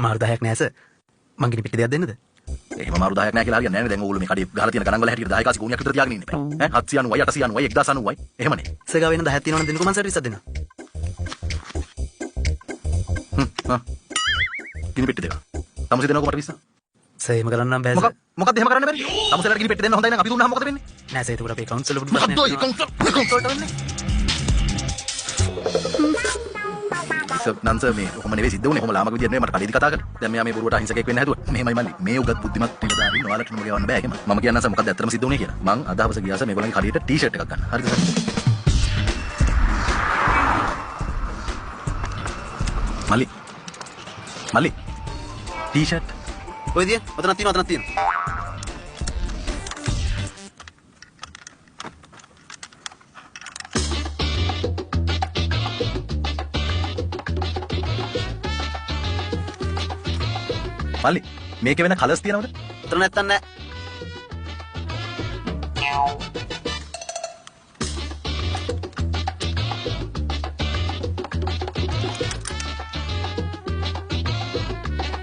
මාරු 10ක් නෑ සර්. මං ගිනි පෙට්ටිය දෙයක් දෙන්නද? එහෙම මාරු 10ක් නෑ කියලා හරියන්නේ නෑනේ. දැන් ඕගොල්ලෝ මේ කඩේ ගහලා තියෙන ගණන් වල හැටියට 10 කාසි ගුණයක් විතර තියාගෙන ඉන්නේ බෑ. ඈ 790යි 890යි 1090යි එහෙමනේ. සර් ගාව වෙන 10ක් තියෙනවනම් දෙන්නකෝ මං සර්විස් එකක් දෙන්නම්. ගිනි පෙට්ටිය දෙක. තමුසේ දෙනවකෝ මට 20. සර් එහෙම කරන්නම් බෑ සර්. මොකක්ද එහෙම කරන්න බැරි? තමුසේලාට ගිනි පෙට්ටිය දෙන්න හොඳයි නම් අපි දුන්නාම මොකද වෙන්නේ? නෑ සර් ඒක අපේ කවුන්සල් වලට ප්‍රශ්නයක්. මොකද්ද ඒ කවුන්සල් වෙන්නේ? නන්සර් මේ කොහොම නෙවෙයි සිද්ධ වුනේ. කොහොම ලාමක විදියට නෙවෙයි මට කඩේදී කතා කරා. දැන් මෙයා මේ බොරුවට අහිංසකයෙක් වෙන්න හැදුවා. මෙහෙමයි මල්ලි. මේ උගත් බුද්ධිමත් නිලධාරීන් ඔයාලට නම ගෙවන්න බෑ එහෙම. මම කියන්නම් සර් මොකද්ද ඇත්තටම සිද්ධ වුනේ කියලා. මං අද හවස ගියා සර් මේගොල්ලන්ගේ කඩේට ටී-ෂර්ට් එකක් ගන්න. හරිද සර්? මල්ලි ටී-ෂර්ට් ඔය දිය ඔතනක් තියෙනවා ඔතනක් තියෙනවා. මල්ලි මේකේ වෙන කලර්ස් තියෙනවද? ඔතන නැත්තම් නෑ.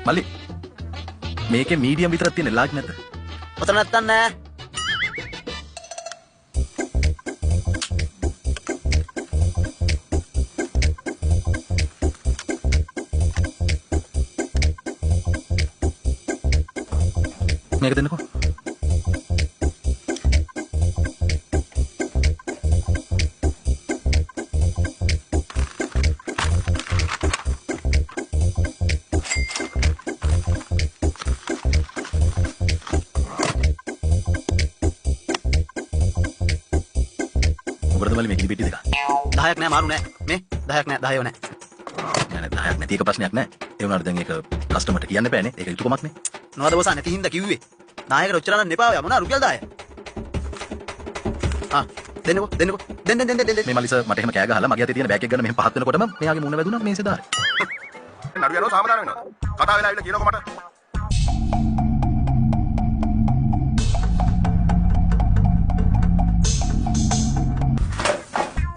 මල්ලි මේකේ මීඩියම් විතරක් තියෙන ලාර්ජ් නැද්ද? ඔතන නැත්තම් නෑ. මේක දෙන්නකෝ. මොකටද මල්ලි මේ ගිනි පෙට්ටිය දෙක? 10ක් නෑ මාරු නෑ. මේ 10ක් නෑ 10ව නෑ. නෑ 10ක් නැති එක ප්‍රශ්නයක් නෑ. ඒ වුණාට දැන් ඒක කස්ටමර්ට කියන්න බෑනේ. ඒක යුතුයකමක් නේ. නෝද බොසා නැති හින්දා කිව්වේ. නායකට ඔච්චර නම් එපා ඔයා මොනවා රුපියල් 10. දෙන්නකෝ දෙන්න. මේ මල්ලි සර් මට එහෙම කෑ ගහලා මගේ අතේ තියෙන බෑග් එක ගන්න මෙහෙම පහත් වෙනකොටම මෙයාගේ මූණ වැදුනා මේසේ දාරේ. නඩු යනවා සාමදාන වෙනවා. කතා වෙලා ආවිල්ලා කියනකො මට.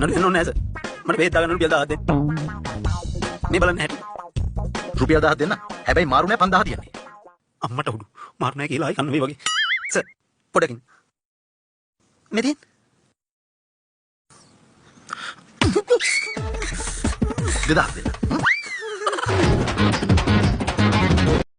නඩු එන්න ඕනේ නෑ සර්. මට බෙහෙත් දාගන්න රුපියල් 1000 දෙන්න. මේ බලන්න හැටි. රුපියල් 1000 දෙන්න. හැබැයි මාරු නෑ 5000 තියන්නේ. අම්මට උඩු මාරු නෑ කියලා ආයි කන්න මේ වගේ. සර් පොඩකින්. මේ තියෙන 2000 දෙන්න.